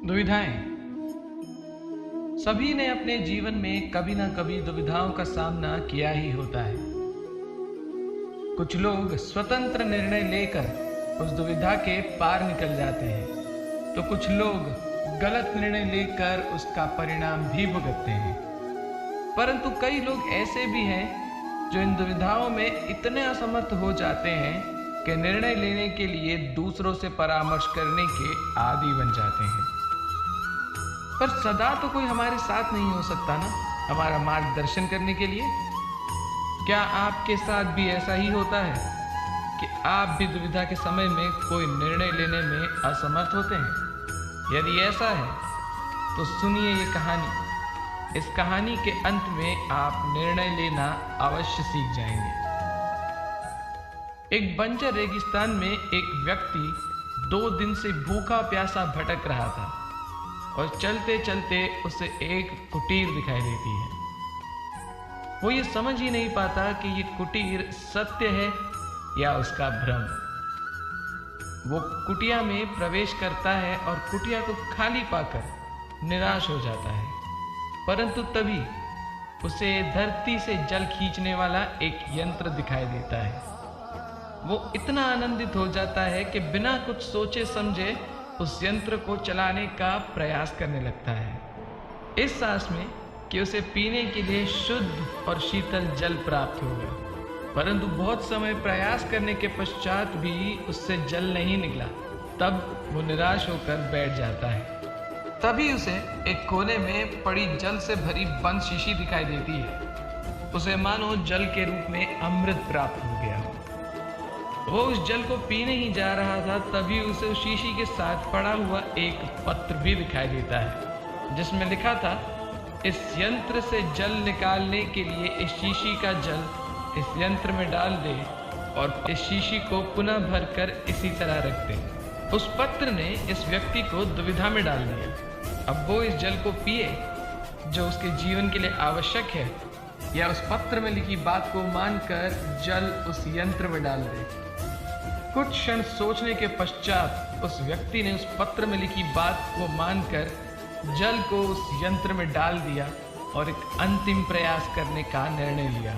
दुविधाएं। सभी ने अपने जीवन में कभी ना कभी दुविधाओं का सामना किया ही होता है। कुछ लोग स्वतंत्र निर्णय लेकर उस दुविधा के पार निकल जाते हैं, तो कुछ लोग गलत निर्णय लेकर उसका परिणाम भी भुगतते हैं। परंतु कई लोग ऐसे भी हैं जो इन दुविधाओं में इतने असमर्थ हो जाते हैं कि निर्णय लेने के लिए दूसरों से परामर्श करने के आदी बन जाते हैं। पर सदा तो कोई हमारे साथ नहीं हो सकता ना, हमारा मार्गदर्शन करने के लिए। क्या आपके साथ भी ऐसा ही होता है कि आप भी दुविधा के समय में कोई निर्णय लेने में असमर्थ होते हैं? यदि ऐसा है तो सुनिए ये कहानी। इस कहानी के अंत में आप निर्णय लेना अवश्य सीख जाएंगे। एक बंजर रेगिस्तान में एक व्यक्ति 2 दिन से भूखा प्यासा भटक रहा था और चलते चलते उसे एक कुटीर दिखाई देती है। वो ये समझ ही नहीं पाता कि ये कुटीर सत्य है या उसका भ्रम। वो कुटिया में प्रवेश करता है और कुटिया को खाली पाकर निराश हो जाता है। परंतु तभी उसे धरती से जल खींचने वाला एक यंत्र दिखाई देता है। वो इतना आनंदित हो जाता है कि बिना कुछ सोचे समझे उस यंत्र को चलाने का प्रयास करने लगता है, इस आस में कि उसे पीने के लिए शुद्ध और शीतल जल प्राप्त होगा। परंतु बहुत समय प्रयास करने के पश्चात भी उससे जल नहीं निकला। तब वो निराश होकर बैठ जाता है। तभी उसे एक कोने में पड़ी जल से भरी बंद शीशी दिखाई देती है। उसे मानो जल के रूप में अमृत प्राप्त हो गया हो। वो उस जल को पीने ही जा रहा था, तभी उसे उस शीशी के साथ पड़ा हुआ एक पत्र भी दिखाई देता है, जिसमें लिखा था, इस यंत्र से जल निकालने के लिए इस शीशी का जल इस यंत्र में डाल दे और इस शीशी को पुनः भरकर इसी तरह रख दे। उस पत्र ने इस व्यक्ति को दुविधा में डाल दिया। अब वो इस जल को पिए जो उसके जीवन के लिए आवश्यक है, या उस पत्र में लिखी बात को मानकर जल उस यंत्र में डाल दे। कुछ क्षण सोचने के पश्चात उस व्यक्ति ने उस पत्र में लिखी बात को मानकर जल को उस यंत्र में डाल दिया और एक अंतिम प्रयास करने का निर्णय लिया।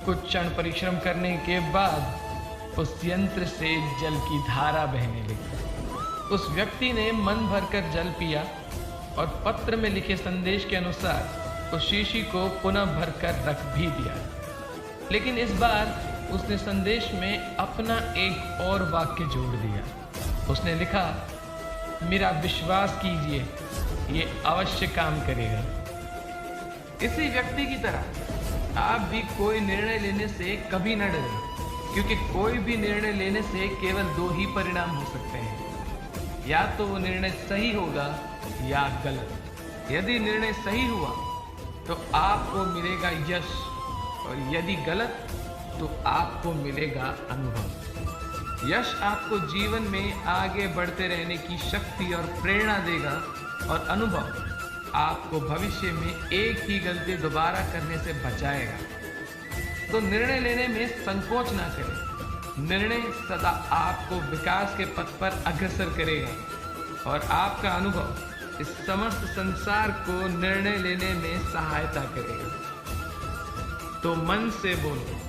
कुछ क्षण परिश्रम करने के बाद उस यंत्र से जल की धारा बहने लगी। उस व्यक्ति ने मन भरकर जल पिया और पत्र में लिखे संदेश के अनुसार उस शीशी को पुनः भरकर रख भी दिया। लेकिन इस बार उसने संदेश में अपना एक और वाक्य जोड़ दिया। उसने लिखा, मेरा विश्वास कीजिए, ये अवश्य काम करेगा। इसी व्यक्ति की तरह आप भी कोई निर्णय लेने से कभी न डरें, क्योंकि कोई भी निर्णय लेने से केवल 2 ही परिणाम हो सकते हैं। या तो वो निर्णय सही होगा या गलत। यदि निर्णय सही हुआ तो आपको मिलेगा यश, और यदि गलत तो आपको मिलेगा अनुभव। यश आपको जीवन में आगे बढ़ते रहने की शक्ति और प्रेरणा देगा, और अनुभव आपको भविष्य में एक ही गलती दोबारा करने से बचाएगा। तो निर्णय लेने में संकोच ना करें। निर्णय सदा आपको विकास के पथ पर अग्रसर करेगा, और आपका अनुभव इस समस्त संसार को निर्णय लेने में सहायता करेगा। तो मन से बोलो,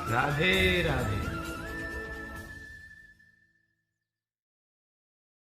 राधे राधे।